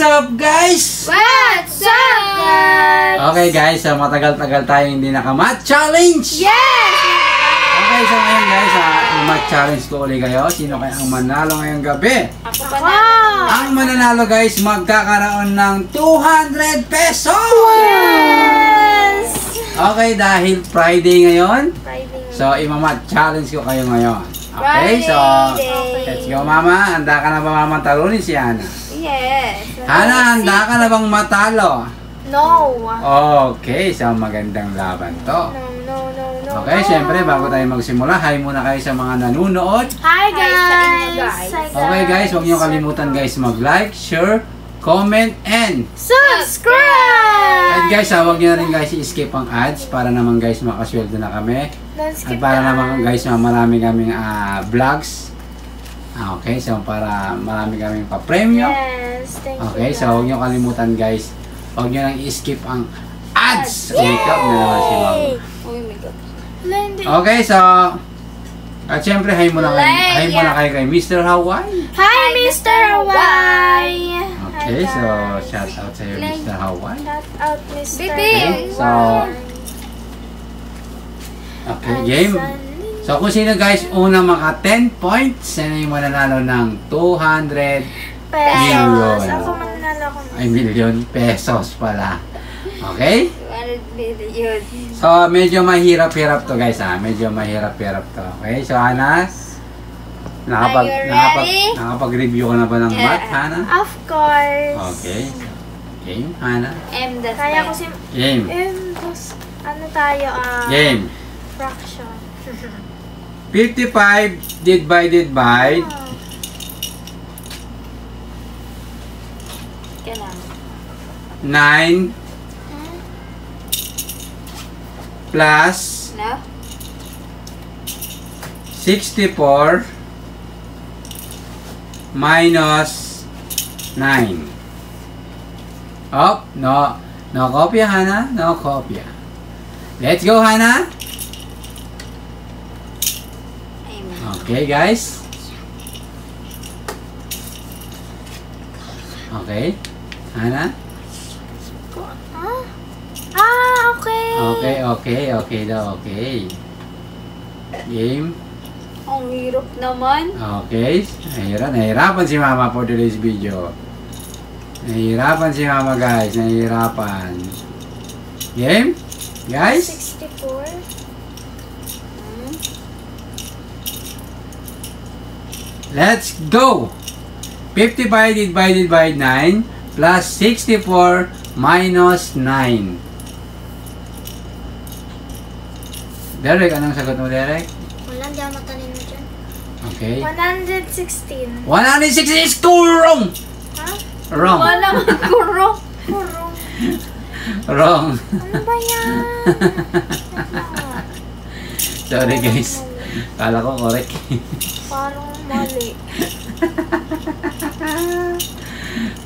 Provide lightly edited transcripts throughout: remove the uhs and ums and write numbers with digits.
up guys? What's up guys? Okay guys, matagal-tagal tayo hindi naka-math challenge. Yes! Okay, so ngayon guys, math challenge ko ulit kayo. Sino kaya ang manalo ngayong gabi? Ako pa na. Ang mananalo guys, magkakaroon ng 200 pesos! Yes! Okay, dahil Friday ngayon, Friday. so ima-math challenge ko kayo ngayon. Okay, so Friday. let's go mama. Handa ka na ba mama talunin si Hana? Yes. Hana, handa ka na bang matalo? No. Okay, so magandang laban to. No. Okay, syempre bago tayo magsimula, hi muna kayo sa mga nanonood. Hi guys. Okay guys, huwag niyo kalimutan guys mag-like, share, comment, and Subscribe! at guys, huwag niyo na rin guys i-skip ang ads para naman guys makasweldo na kami. At para naman guys marami kaming vlogs. Okay, so para marami kaming pa-premium. Yes, thank you. Okay, so huwag niyo kalimutan guys. Huwag niyo nang i-skip ang ads. Wake up na naman si Mama. Oh my God. Okay, so at syempre hi muna kayo kay Mr. Hawaii. Hi, Mr. Hawaii. Okay, so shout out sa iyo Mr. Hawaii. Shout out, Mr. Okay, so okay, game. So kung sino guys una maka 10 points, yan yung mananalo ng 200 million. Ako mananalo ko. Ay, million pesos pala. Okay? 200 million. So, medyo mahirap-hirap to guys ha. Medyo mahirap-hirap to. Okay, so Hana, Are you ready? nakapag-review ka na ba ng math, Hana? Of course. Okay. Game, Hana. Kaya ko si... Game. Ano tayo? Game. Fraction. 55 divided by Kailan? 9 plus No? 64 minus 9. Oh, no copy, Hana. No copy. Let's go, Hana. Amen. Okay, guys. Okay. Hana. Okay. Okay daw. Okay. Game. Ang hirap naman. Okay. Nahirapan si Mama for today's video. Nahirapan si Mama, guys. Nahirapan. Game? Guys? 64. Let's go! 55 divided by 9 plus 64 minus 9. Derek, anong sagot mo, Derek? Wala, hindi ako matalino dyan. Okay. 116. 160 is too wrong! Ha? Wrong. Wala naman kurong. Kurong. Wrong. Ano ba yan? Sorry guys. Kala ko correct. Parang mali.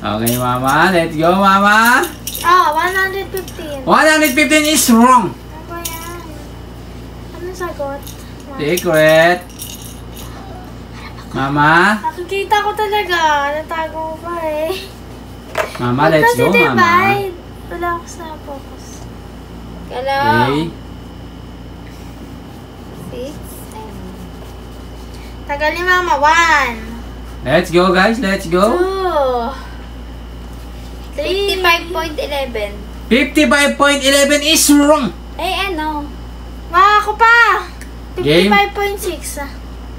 Okay, Mama. Let's go, Mama. 115. 115 is wrong. Ano ba yan? Anong sagot? Secret. Mama. Nakikita ko talaga. Natago ko pa eh. Mama, let's go, Mama. Divide. Wala ako sa focus. Okay. 6. Tagal ni Mama. 1. Let's go, guys. Let's go. 2. 55.11. 55.11 is wrong. Ano? Ako pa. Game. 55.6.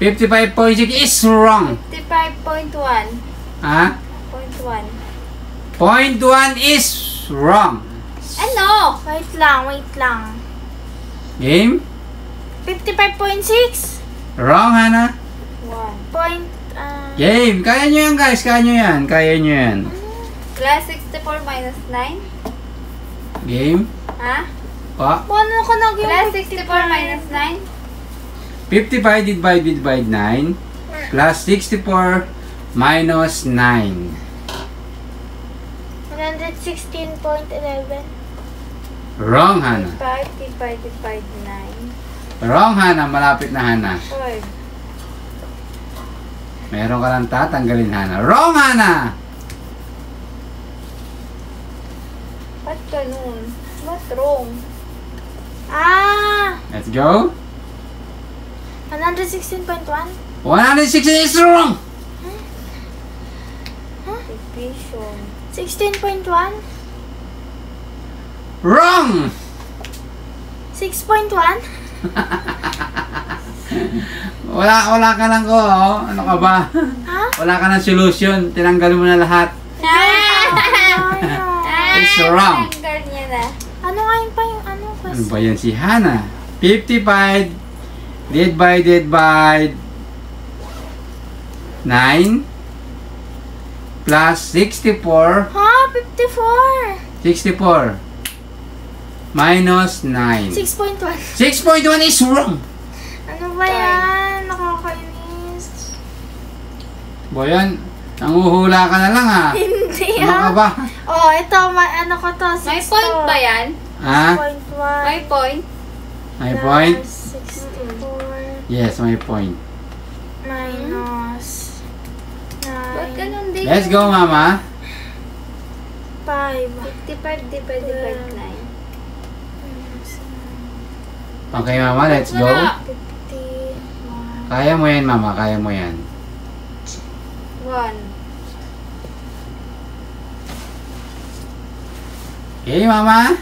55.6 is wrong. 55.1. Ha? 0.1. 0.1 is wrong. Ano? Wait lang. Game? 55.6. Wrong, Hana. 1. Game. Kaya nyo yan, guys. Kaya nyo yan. Plus 64 minus 9. Game? Ha? Pa? Paano ko nag-yung plus 64 minus 9? 55 divided by 9 plus 64 minus 9. 116.11. Wrong, Hana. 5 divided by 9. Wrong, Hana. Malapit na, Hana. 5. Meron ka lang tatanggalin, Hana. Wrong, Hana! Ba't ganun? What's wrong? Let's go. 116.1? 160 is wrong. Division. 16.1? 16.1? Wrong. 6.1? Wala ka lang ko. Oh. Ano ka ba? Ha? Wala ka ng solution. Tinanggal mo na lahat. It's wrong. Tanggal niya na. Ano nga yun pa yung ano? Ano ba yan si Hana? 55 divided by 9 plus 64 Ha? 54! 64 minus 9. 6.1. 6.1 is wrong. Ano ba yan? Nakakainis. Boyan, nanguhula ka na lang ha. Hindi Ano ka ba? Oh, ito. Ano ko to? May 6 point to. ba yan? Ha? 6.1. May point? May point? 64 Yes, may point. minus Ba't 9. ganun din? Let's go, mama. 5. 55 divided by 9. Okay, mama, let's go. Wala. 51. Kaya mo yan, mama. Kaya mo yan. 1. Okay, mama.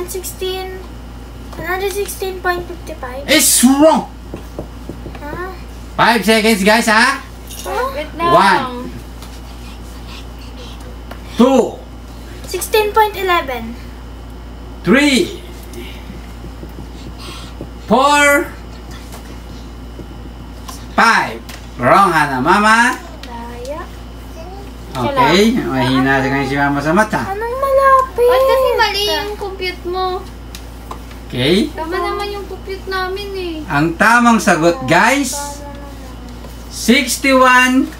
116. 116.55. It's wrong. Ha? 5 seconds, guys, ha? Wait lang. 1 2 16.11. 3 4 5. Wrong, Hana. Mama. Daya. Okay. Mahina si mama sa mata. Anong malapit? Ba't kasi mali yung compute mo? Okay. Tama naman yung compute namin eh. Ang tamang sagot, guys, 61.11.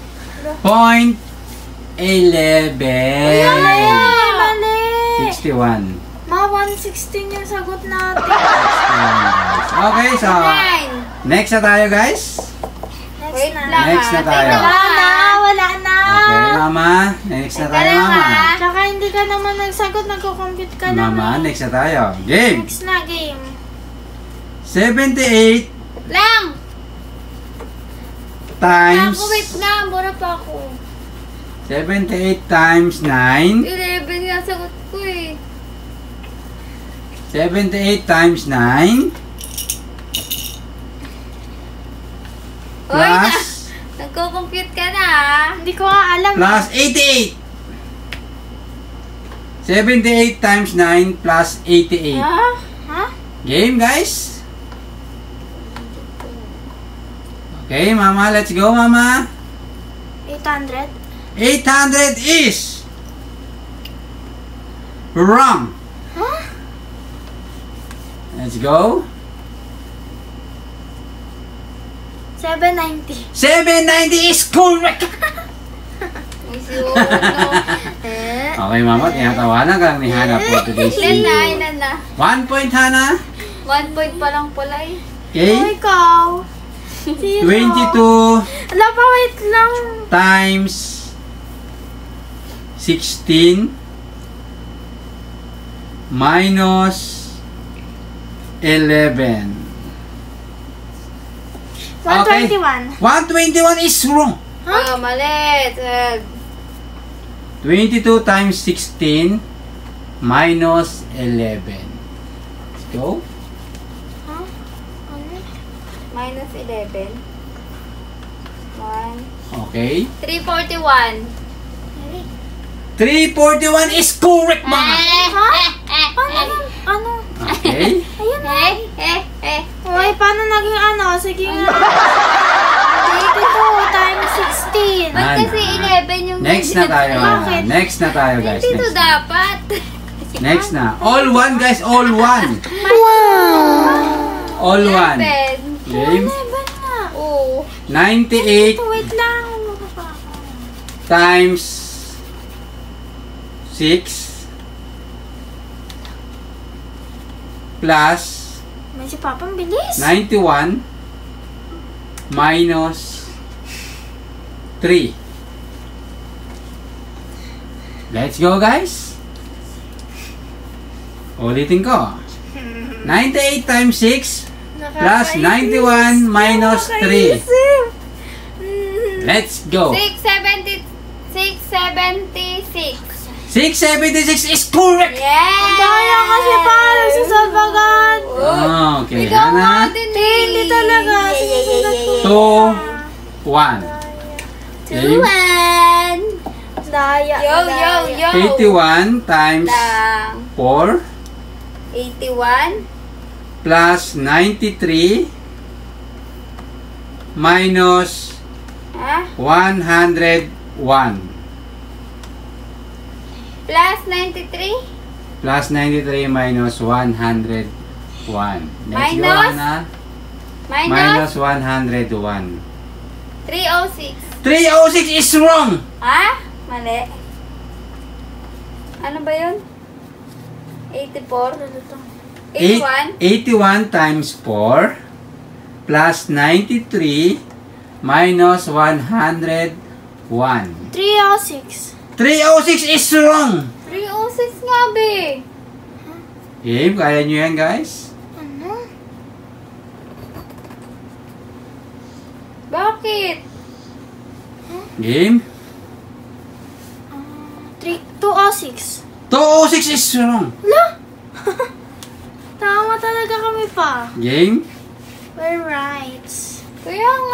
Mali! 61. Ma, 116 yung sagot natin. Okay, so 9. next na tayo, guys. Next Wait na. lang Next na ha. tayo. Teka lang Wala na, ha. wala na. Okay, mama. Next na tayo, Teka lang, mama. ha. Tsaka hindi ka naman nagsagot, nagko-compute ka lang. Mama, eh. next na tayo. Game. Next na game. 78 Lang! times Ako, wait lang. Bura pa ako. 78 times 9. 11 nga sagot ko eh. 78 times 9 Oy, na. plus Nagko-compute ka na ha. Hindi ko nga alam. plus 88. 78 times 9 plus 88. Ha? Ha? Game, guys. Okay, mama, let's go, mama. 800. 800 is wrong. Huh? Let's go. 790. 790 is correct. May siwot no. Okay, mama, tinatawanan ka lang ni Hana for today's Ilan na, video. ilan na. 1 point, Hana. 1 point pa lang pala eh. Oh, Okay. ikaw. Zero. 22 Ala pa, wait lang. times 16 minus 11. 121. 121 is wrong. Ah, mali. 22 times 16 minus 11. Let's go. Huh? Ano? Minus 11. 1. Okay. 341. 341 is correct, mama. Paano? Ano? Okay. Ayun na. Eh. Uy, paano naging ano? Sige nga. 82 times 16. Ba't kasi 11 yung Next na tayo, Hana. Bakit? Next na tayo, guys. Dito Next na. dapat. Next na. All one, guys. All one. All one. 11. Game. 11 nga. Oo. 98 Ito, wait lang. Ano pa ako? times 6 plus May si Papa, ang bilis. 91 minus 3. Let's go, guys. Ulitin ko. 98 times 6 plus 91 minus 3. Let's go. 676. 676 is correct. Yeah! Daya kasi para sa sabagan. Okay, Ikaw nga Hana. din Hindi talaga. 2, 1. 2-1. Daya. Yo. 81 times Lang. 4 81. plus 93 minus Ha? 101. Plus 93. Plus 93 minus 101. Let's go, Minus? Hana. Minus Minus 101. 306. 306 is wrong! Ha? Mali. Ano ba yun? 84. 81. 81 times 4 plus 93 minus 101. 306. 306 is wrong! 306 nga, be. Game, kaya nyo yan, guys? Ano? Bakit? Game? 206. 206 is wrong! Tama talaga kami pa. Game? We're right. Kaya nga.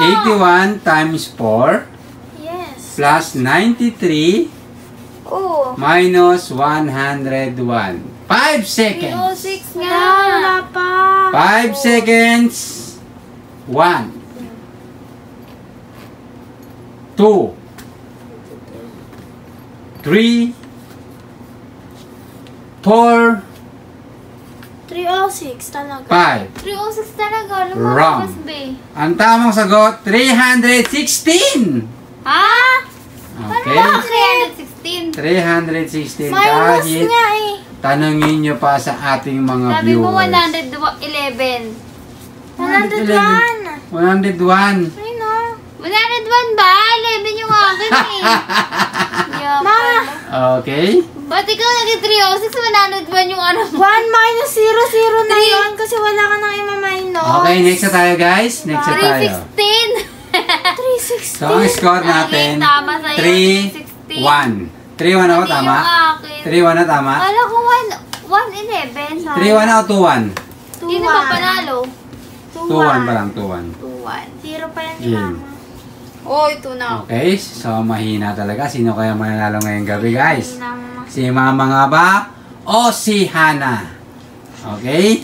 81 times 4 Yes. plus 93 Oo. minus 101. 5 seconds. 306 Wala, nga. wala pa. 5 seconds. 1 2 3 4 306 talaga. 5. 306 talaga. Wrong. Lumakas, be. Ang tamang sagot, 316. Ha? Okay. Ano ba 316? 316 Minus kahit nga eh. tanungin nyo pa sa ating mga Sabi mo viewers. 111. 101. 101. Ayun o. 101 ba? 11 yung akin eh. Yeah, Ma! Okay. Ba't ikaw naging 306? 101 yung ano mo? 1 minus 0, 0 na Three. yun kasi wala ka nang ima-minus. Okay, next na tayo, guys. Next na tayo. 316. 316. So, ang score natin, Ay, tama sa'yo, 3-1. 3-1 ako, tama? Hindi yung akin. 3-1 na tama? Kala ko 111. 3-1 na o 2-1? Hindi na ba panalo? 2-1 pa lang, 2-1. 2-1. 0 pa yan ni Game. Mama. Oh, ito na. Okay, so mahina talaga. Sino kaya mananalo ngayong gabi, guys? Hindi na, Mama. Si Mama nga ba o si Hana? Okay?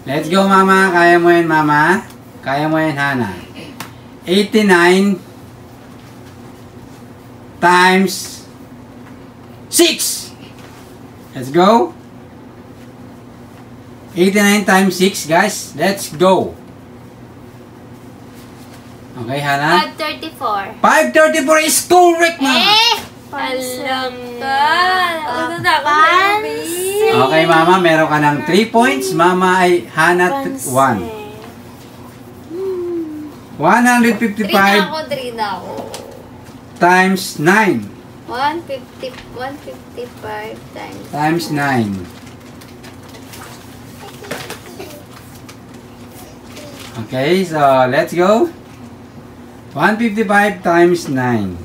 Let's go, Mama. Kaya mo yan, Mama. Kaya mo yan, Hana. 89 times 6. Let's go. 89 times 6, guys. Let's go. Okay, Hana? 534. 534 is correct, Mama. Alam ka. Ano na ako Pansin. Okay, Mama, meron ka ng 3 points. Mama ay Hana 1. 3 na 155 ako, 3 na ako. times 9 155 times. times 9. Okay, so let's go. 155 times 9.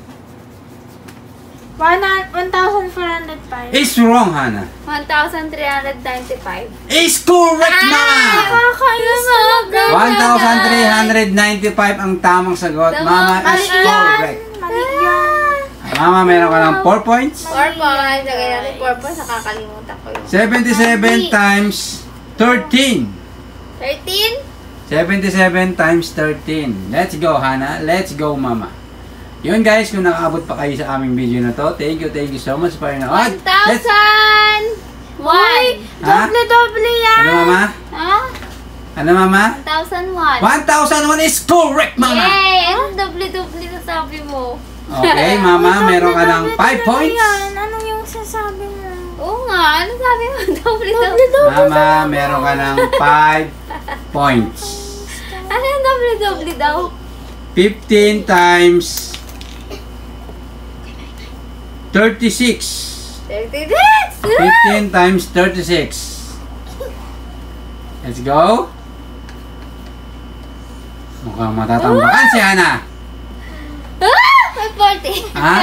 1,405. Is wrong, Hana. 1,395. Is correct, Mama. Nakakainis talaga. 1,395 ang tamang sagot. Mama is Mali yan. correct. Mali yan. Mama, meron ka ng 4 points. 4 points. Lagay natin 4 points. Nakakalimutan ko yung 77 times 13. 13? 77 times 13. Let's go, Hana. Let's go, Mama. Yun, guys, kung nakaabot pa kayo sa aming video na to, thank you so much for nanood. 1,001. Ha? Doble yan. Ano, Mama? Ha? Ano, Mama? 1,001. 1,001 is correct, Mama. Yay! Anong doble-doble na sabi mo? Okay, Mama, meron ka ng 5 points. Yan. Ano yung sasabi mo? Oo nga. Ano sabi mo? Doble-doble. Mama, meron ka ng 5 points. Ano yung doble-doble daw? 15 times 36. 36! 15 times 36. Let's go. Mukhang matatambakan si Hana. May 40. Ha?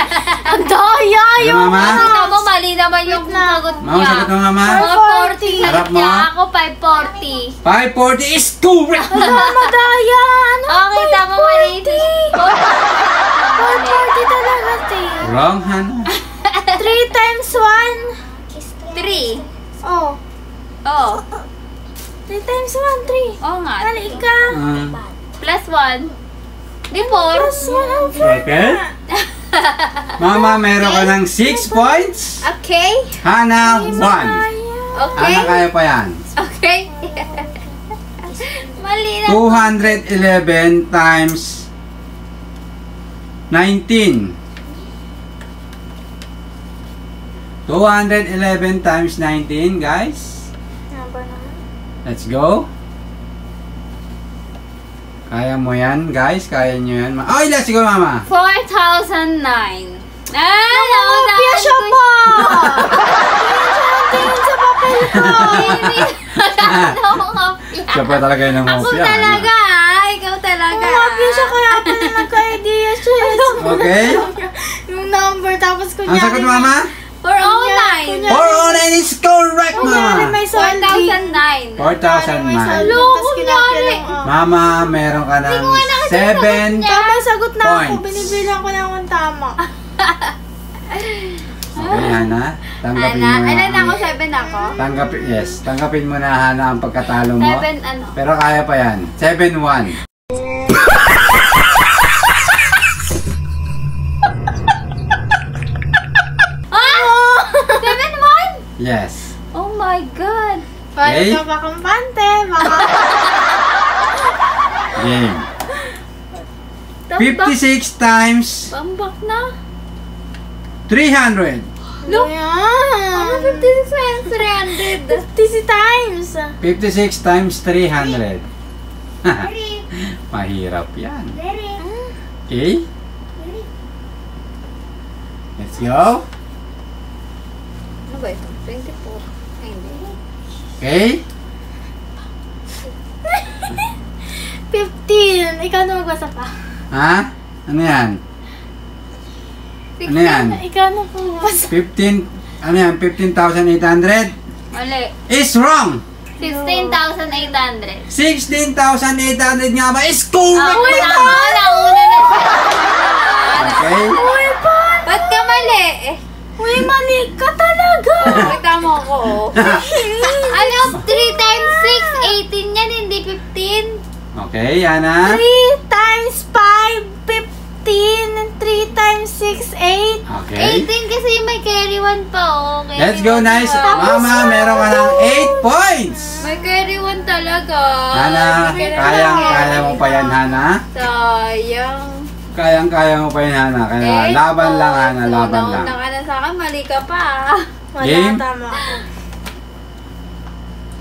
Ang daya Ano, yung... Mama? Tingnan mo, mali naman yung sagot Mama, niya. sagot mo, Mama. Mga 40 Harap mo. niya. Ako 540. 540 is correct. Madaya! Ano? Okay, tama mali. 440 talaga, te. Wrong, Hana. 3 times 3. 1. Oh. Oh. 3 times 1, 3. Oo nga. Mali ka. Plus 1. Di 4. Plus 1 ang 4. Okay. Mama, meron ka ng 6 points. Okay. Hana, 1. Okay. Hana, kaya pa yan. Okay. Mali na. 211 times 19. 211 times 19, guys. Let's go. Kaya mo yan, guys. Kaya nyo yan. Ay, let's go, Mama. 4,009. Ay, Nangopia siya pa! Tingin sa papel ko! Siya pa talaga yung Ako nangopia. talaga, ikaw talaga. Nangopia siya kaya pala nagka-idea siya. Okay. Yung number tapos Ang sagot, Mama? 409. 409 is correct, Kunyari Mama. may saldi. 4,009. 4,009. Tapos kinapya lang. Mama, meron ka ng 7. Tama, sagot na ako. Points. Binibilang ko na akong tama. Okay, Hana. Tanggapin Ana, mo na. ilan ako? 7 ako? Tanggapin mo na, Hana, ang pagkatalo mo. 7 ano? Pero kaya pa yan. 7-1. Ah! 7-1? Yes. Oh my God. Okay. Paano ka ba kampante? Baka... Game. Tambak. 56 times Tambak na. 300. Look. Ayan. 56 times 300. 50 times. 56 times 300. Mahirap yan. Okay? Let's go. Ano ba ito? 24. Ay, hindi. Okay? 15. Ikaw na magbasa pa. Ha? Ano yan? Ano yan? Ikaw na magbasa. 15, ano yan? 15,800? Mali. Is wrong! 16,800. 16,800 nga ba? Is correct! Uy, tama! Nauna na. Okay? Uy, pa! Ba't ka mali? Uy, mali ka talaga! Uy, tama ko. Ano? 3 times 6, 18 yan, hindi 15. Okay, Yana. 3 times 5, 15. 3 times 6, 8. Okay. 18 kasi may carry 1 pa, oh. Carry Let's go, 1 nice. pa. Mama, meron ka ng 8 points. May carry 1 talaga. Hana, May carry kaya mo pa yan, Hana. Sayang. Kaya mo pa yan, Hana. Kaya laban lang, Hana, laban lang. Nauna ka na sa akin, mali ka pa. Wala, Game? tama ako.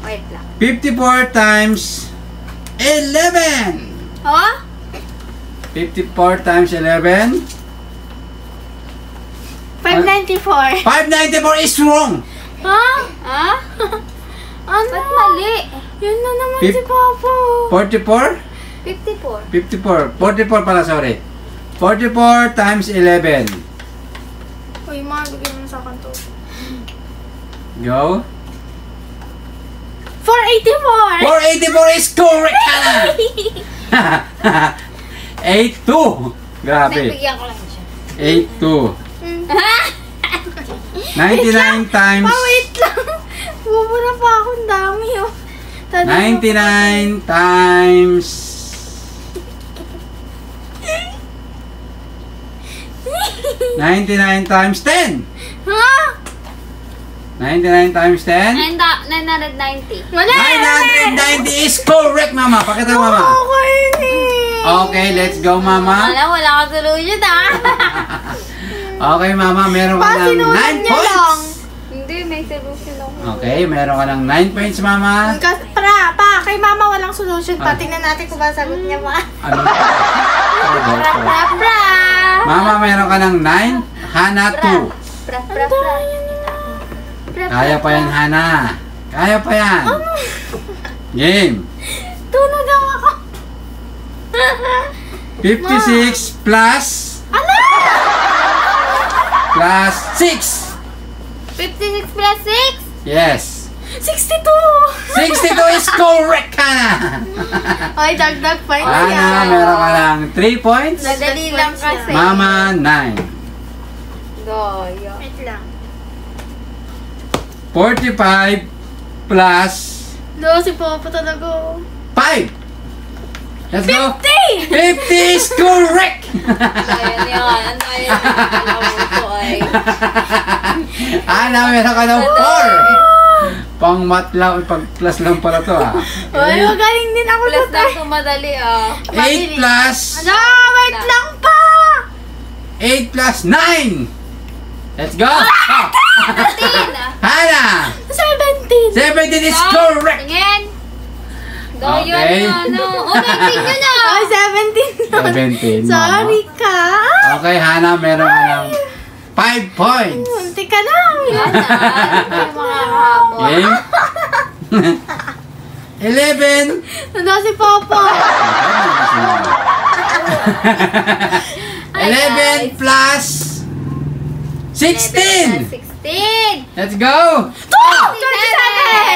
Wait lang. 54 times 11. Ha? 54 times 11. 594. 594 is wrong. Ha? Ha? Ano? Ba't mali? Yun na naman Fif- si Papa. 44? 54. 54 pala, sorry. 44 times 11. Uy, ma, bigyan mo sa akin to. Go. 484. 484 is correct, Hana. 82. Grabe. Nagbigyan ko lang siya. 82. 99 times Wait lang. Bubura pa akong dami, oh. 99 times 99 times 10. Ha? 99 times 10. 990. Wala. 990 is correct, Mama. Pakita mo, Mama. Okay, Okay, let's go, Mama. Wala ka solution, ha? Okay, Mama. Meron ka ng 9 niya lang. points. Hindi, may solution ako. Okay, meron ka ng 9 points, Mama. Pa, kay mama walang solution pa. Tingnan natin kung masagot niya pa. Ano? Pra. Mama, meron ka ng 9. Hana, 2. Kaya pa yan, Hana. Kaya pa yan. Game. Tunod daw ako. 56 plus... Plus 6. 56 plus 6? Yes. 62! 62 is correct, Hana. Okay, dagdag pa yun. Hana, meron ka lang 3 points. Madali lang kasi. Mama, 9. Goyo. Wait lang. 45 plus No, si Papa talaga. 5. Let's go. 50! 50 is correct. Ayan yan. Ano yan? Alam mo ko ay. Hana, meron ka ng 4. Pang mat lang, pag plus lang pala to ah. Ay, magaling din ako Plus sa lang ito madali ah. 8 plus Ano? Wait lang pa! 8 plus 9. Let's go. Oh. 13 ah. Hana, 17! 17 is correct. Tingin. Goyo Okay. na ano. Oh, 19 yun ah. Ay, 17 17, na. mama. Sorry ka. Okay, Hana, meron ka ng 5 points. Munti ka lang. Yan ah. Hindi mga habol. Okay. 11. Ano si Papa? 11 plus 16. 16. Let's go. 27!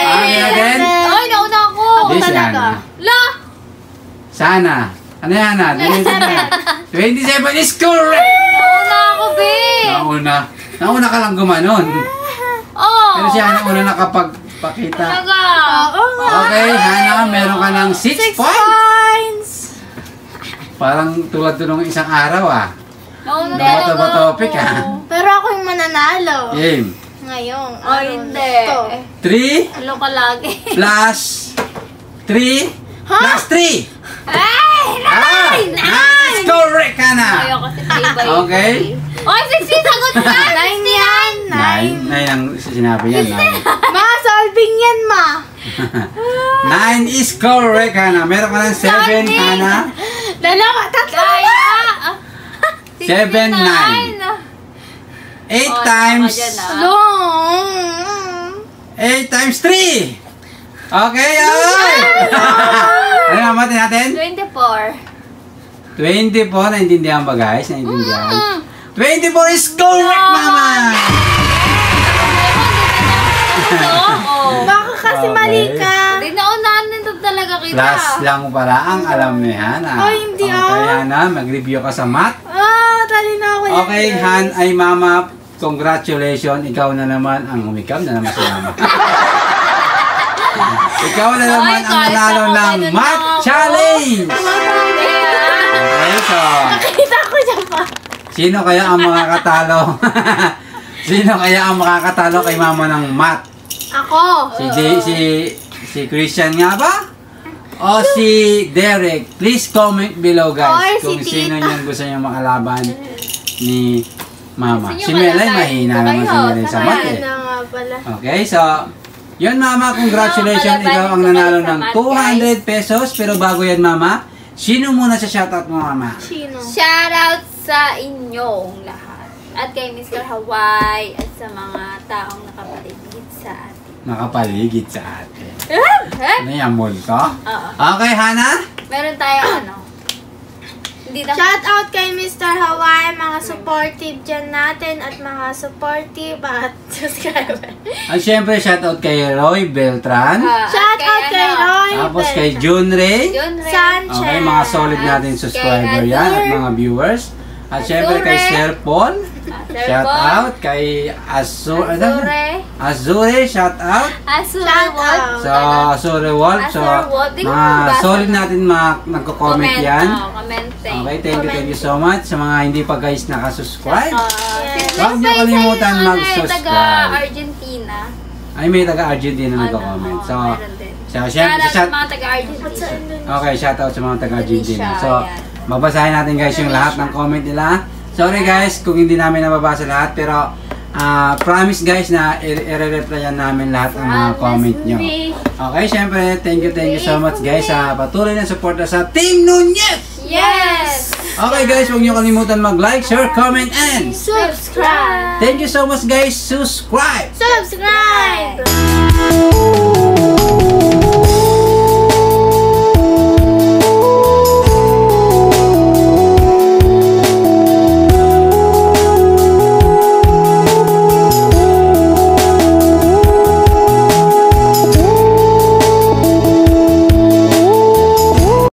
Ano yun again? Ay, nauna ako. Di si talaga. Hana. La. Sana. Ano yan, Hana? 27 is correct. Nauna ako, be. Nauna. Nauna ka lang gumanon. Oh. Pero si Hana una nakapagpakita. Talaga. Oo nga. Okay, Hana, meron ka ng 6 6 points. points! Parang tulad to nung isang araw ah. Nauna Ano ba topic ako. ah? Pero ako yung mananalo. Game. Ngayong Oh, araw hindi. na to. 3 Ano ka lagi? plus 3 plus 3. Ay! Ah! 9 is correct, Hana. Ayaw kasi play-by. Okay. Oy, 16 sagot ka! 9 yan! 9 ang sinabi yan. 9. Ma, solving yan, ma! 9 is correct, Hana. Meron ka ng 7, Hana. Dalawa, tatlo! Kaya! 7, 9. 8 times. Long! 8 times 3. Okay, ay! Ano naman natin? 24. 24. Naintindihan ba, guys? Naintindihan. 24 is correct, mama! Baka kasi mali ka. Hindi naunahan nito talaga kita. Plus lang pala ang alam ni Hana. Ay, hindi Okay, Hana, mag-review ka sa math. Tali na ako yan. Okay, Han, ay mama, congratulations. Ikaw na naman ang umikam na naman si mama. Ikaw na naman ang nanalo ng math challenge. Okay, so, Nakita ko siya pa. sino kaya ang makakatalo? Sino kaya ang makakatalo kay mama ng math? Ako. Si Christian nga ba? O si Derek? Please comment below, guys, Or kung si sino Tita. yung gusto niyang makalaban ni mama. Gusto Si niyo Melay, malaban mahina ko naman si kayo. Melay sa Sana math Ayan eh. na nga pala. Okay, so, yun mama, congratulations. Malaban Ikaw ang ko nanalo kayo sa ng math, 200 pesos. Pero bago yan mama, sino muna sa shoutout mo mama? Sino? Shoutout sa inyong lahat. At kay Mr. Hawaii at sa mga taong nakapaligid sa atin. Nakapaligid sa atin. Eh? Ano yan, multo? Oo. Okay, Hana? Meron tayong ano. Hindi na. Shout out kay Mr. Hawaii, mga supportive dyan natin at mga supportive at subscriber. At syempre, shoutout kay Roy Beltran. Shout out kay Roy. Tapos kay June Ray. Yun rin. Sanchez. Okay, mga solid natin subscriber Kay yan at Azure. mga viewers. At syempre kay Sir Paul. Shout out kay Azure, shout out. Azure Shout Wolf. out. So, Azure Wolf. So, Azure Wolf. Di ko mga mabasa. solid natin mga nagko-comment yan. Comment. Okay, thank you so much. Sa mga hindi pa guys nakasubscribe. Yes. Huwag niyo kalimutan mag-subscribe. Taga-Argentina. Ay, may taga-Argentina nagko-comment. So, meron din. syempre, Shoutout sa shout mga taga-Argentina. okay, shout out sa mga taga-Argentina. Indonesia, So, yan. babasahin natin guys yung lahat ng comment nila. Sorry guys kung hindi namin nababasa lahat, pero promise guys na i-replyan namin lahat ng mga comment nyo. Okay, syempre, thank you so much guys sa patuloy na suporta sa Team Nunez! Yes! Okay guys, huwag niyo kalimutan mag-like, share, comment, and Subscribe! thank you so much guys. Subscribe! Subscribe!